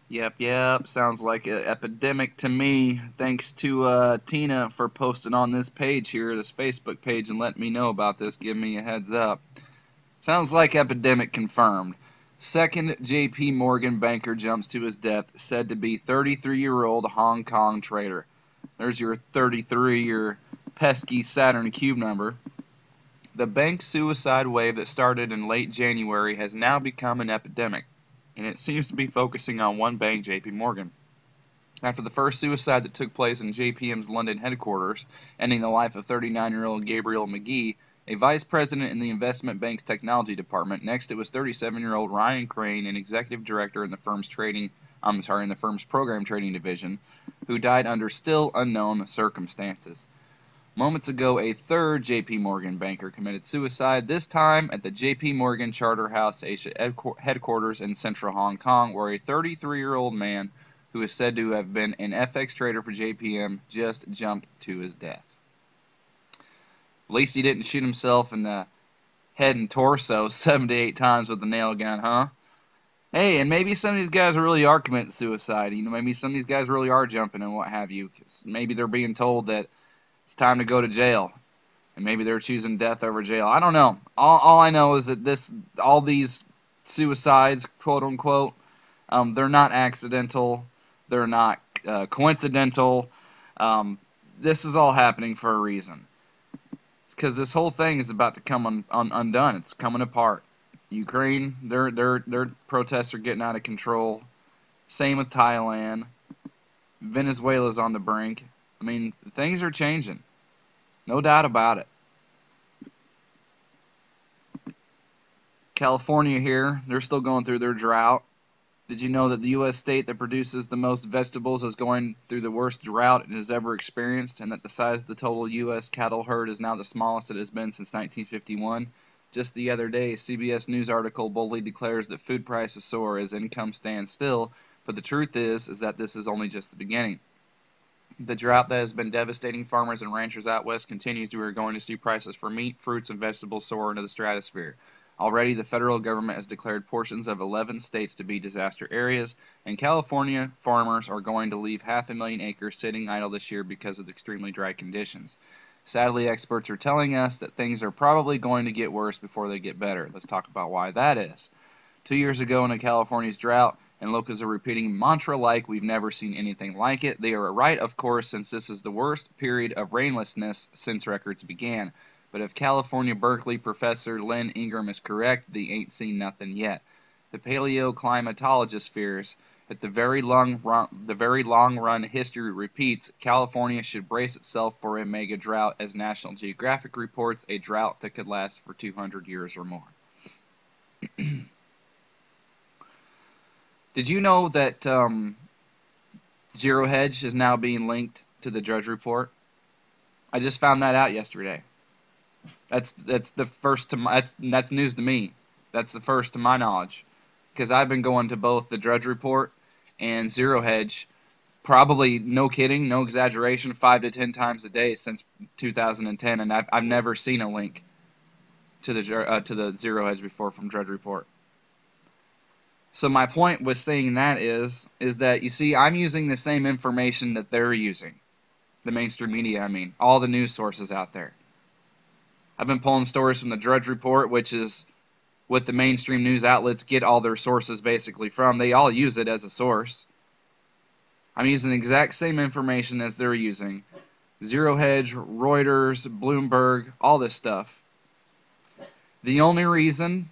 Yep. Sounds like an epidemic to me. Thanks to Tina for posting on this page here, this Facebook page, and letting me know about this, giving me a heads up. Sounds like epidemic confirmed. Second J.P. Morgan banker jumps to his death, said to be 33-year-old Hong Kong trader. There's your 33, your pesky Saturn cube number. The bank's suicide wave that started in late January has now become an epidemic, and it seems to be focusing on one bank, JP Morgan. After the first suicide that took place in JPM's London headquarters, ending the life of 39-year-old Gabriel McGee, a vice president in the investment bank's technology department. Next, it was 37-year-old Ryan Crane, an executive director in the firm's program trading division, who died under still unknown circumstances. Moments ago, a third J.P. Morgan banker committed suicide, this time at the J.P. Morgan Charter House Asia headquarters in central Hong Kong, where a 33-year-old man who is said to have been an FX trader for JPM just jumped to his death. At least he didn't shoot himself in the head and torso 7 to 8 times with a nail gun, huh? Hey, and maybe some of these guys really are committing suicide. Maybe some of these guys really are jumping and what have you. 'Cause maybe they're being told that it's time to go to jail, and maybe they're choosing death over jail. I don't know. All I know is that all these suicides, quote unquote, they're not accidental. They're not coincidental. This is all happening for a reason, because this whole thing is about to come undone. It's coming apart. Ukraine, their protests are getting out of control. Same with Thailand. Venezuela's on the brink. I mean, things are changing. No doubt about it. California here, they're still going through their drought. Did you know that the U.S. state that produces the most vegetables is going through the worst drought it has ever experienced, and that the size of the total U.S. cattle herd is now the smallest it has been since 1951? Just the other day, a CBS News article boldly declares that food prices soar as income stands still, but the truth is that this is only just the beginning. The drought that has been devastating farmers and ranchers out west continues. We are going to see prices for meat, fruits, and vegetables soar into the stratosphere. Already, the federal government has declared portions of 11 states to be disaster areas, and California farmers are going to leave 500,000 acres sitting idle this year because of extremely dry conditions. Sadly, experts are telling us that things are probably going to get worse before they get better. Let's talk about why that is. 2 years ago, in California's drought, and locals are repeating mantra like we've never seen anything like it. They are right, of course, since this is the worst period of rainlessness since records began. But if California Berkeley professor Lynn Ingram is correct, they ain't seen nothing yet. The paleoclimatologist fears that the very long run history repeats. California should brace itself for a mega drought, as National Geographic reports a drought that could last for 200 years or more. Did you know that Zero Hedge is now being linked to the Drudge Report? I just found that out yesterday. That's the first to my, that's news to me. That's the first to my knowledge, because I've been going to both the Drudge Report and Zero Hedge, probably no kidding, no exaggeration, 5 to 10 times a day since 2010, and I've never seen a link to the Zero Hedge before from Drudge Report. So my point with saying that is that, you see, I'm using the same information that they're using. The mainstream media, I mean. All the news sources out there. I've been pulling stories from the Drudge Report, which is what the mainstream news outlets get all their sources basically from. They all use it as a source. I'm using the exact same information as they're using. Zero Hedge, Reuters, Bloomberg, all this stuff. The only reason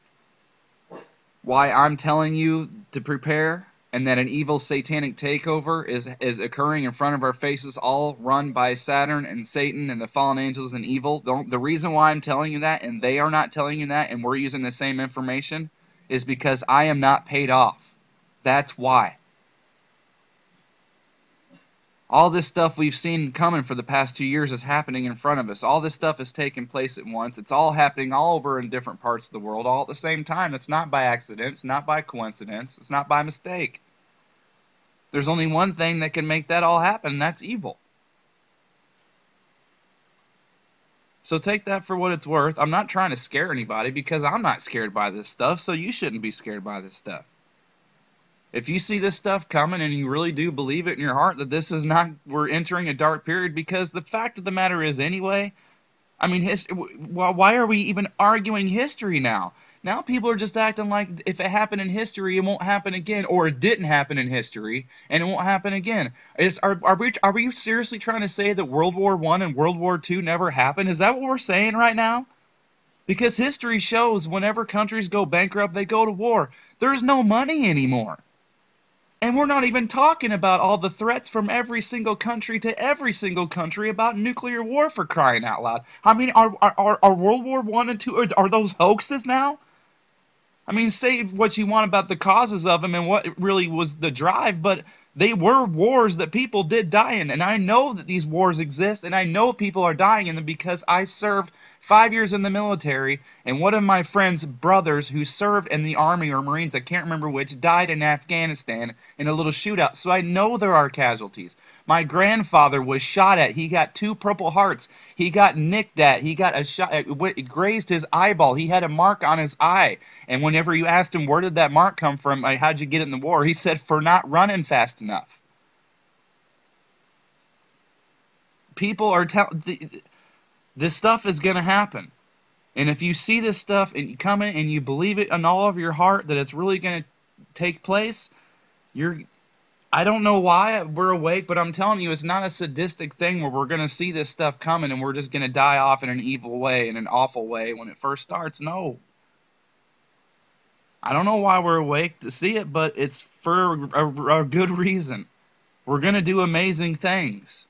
why I'm telling you to prepare, and that an evil satanic takeover is occurring in front of our faces, all run by Saturn and Satan and the fallen angels and evil. The reason why I'm telling you that, and they are not telling you that, and we're using the same information, is because I am not paid off. That's why. All this stuff we've seen coming for the past 2 years is happening in front of us. All this stuff is taking place at once. It's all happening all over in different parts of the world all at the same time. It's not by accident. It's not by coincidence. It's not by mistake. There's only one thing that can make that all happen, and that's evil. So take that for what it's worth. I'm not trying to scare anybody, because I'm not scared by this stuff, so you shouldn't be scared by this stuff. If you see this stuff coming and you really do believe it in your heart that this is not, we're entering a dark period, because the fact of the matter is anyway, I mean, why are we even arguing history now? Now people are just acting like if it happened in history, it won't happen again, or it didn't happen in history, and it won't happen again. Are we seriously trying to say that World War I and World War II never happened? Is that what we're saying right now? Because history shows whenever countries go bankrupt, they go to war. There's no money anymore. And we're not even talking about all the threats from every single country to every single country about nuclear war, for crying out loud. I mean, are World War I and II, are those hoaxes now? I mean, say what you want about the causes of them and what really was the drive, but they were wars that people did die in. And I know that these wars exist, and I know people are dying in them because I served 5 years in the military, and one of my friend's brothers who served in the Army or Marines, I can't remember which, died in Afghanistan in a little shootout. So I know there are casualties. My grandfather was shot at. He got 2 Purple Hearts. He got nicked at. He got a shot. It grazed his eyeball. He had a mark on his eye. And whenever you asked him, where did that mark come from? How'd you get it in the war? He said, for not running fast enough. People are telling... This stuff is going to happen. And if you see this stuff and you come in and you believe it in all of your heart that it's really going to take place, I don't know why we're awake, but I'm telling you, it's not a sadistic thing where we're going to see this stuff coming and we're just going to die off in an evil way, in an awful way when it first starts. No. I don't know why we're awake to see it, but it's for a good reason. We're going to do amazing things.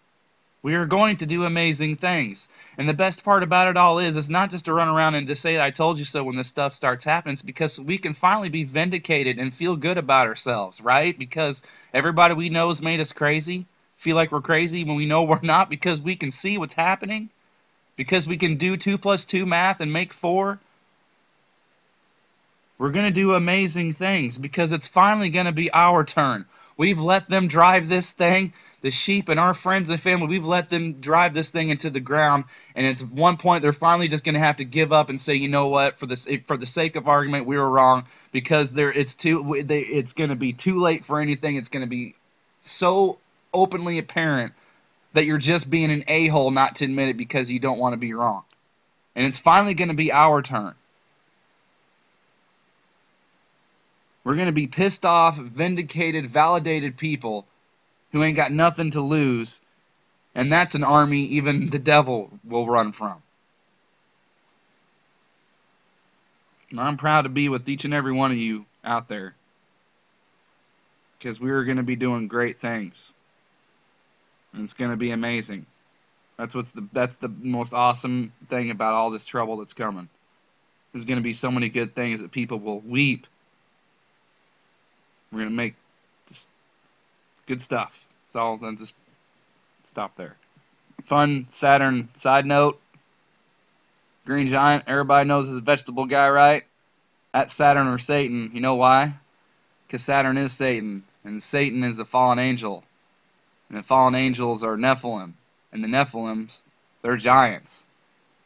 We are going to do amazing things. And the best part about it all is, it's not just to run around and just say, I told you so when this stuff starts happening. It's because we can finally be vindicated and feel good about ourselves, right? Because everybody we know has made us crazy, feel like we're crazy when we know we're not, because we can see what's happening, because we can do 2 + 2 math and make 4. We're going to do amazing things because it's finally going to be our turn. We've let them drive this thing, the sheep and our friends and family, we've let them drive this thing into the ground, and at one point they're finally just going to have to give up and say, you know what, for the sake of argument, we were wrong, because it's going to be too late for anything. It's going to be so openly apparent that you're just being an a-hole not to admit it because you don't want to be wrong. And it's finally going to be our turn. We're going to be pissed off, vindicated, validated people who ain't got nothing to lose. And that's an army even the devil will run from. And I'm proud to be with each and every one of you out there, because we're going to be doing great things. And it's going to be amazing. That's the most awesome thing about all this trouble that's coming. There's going to be so many good things that people will weep. We're going to make just good stuff. It's all, I'll just stop there. Fun Saturn side note. Green Giant, everybody knows is a vegetable guy, right? That's Saturn or Satan. You know why? Because Saturn is Satan, and Satan is a fallen angel. And the fallen angels are Nephilim. And the Nephilims, they're giants.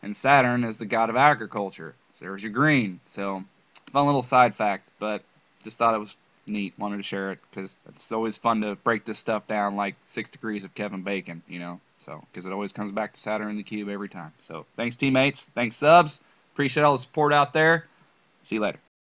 And Saturn is the god of agriculture. So there's your green. So, fun little side fact, but just thought it was neat. Wanted to share it because it's always fun to break this stuff down like 6 degrees of Kevin Bacon, you know. So, because it always comes back to Saturn in the cube every time. So, thanks teammates. Thanks subs. Appreciate all the support out there. See you later.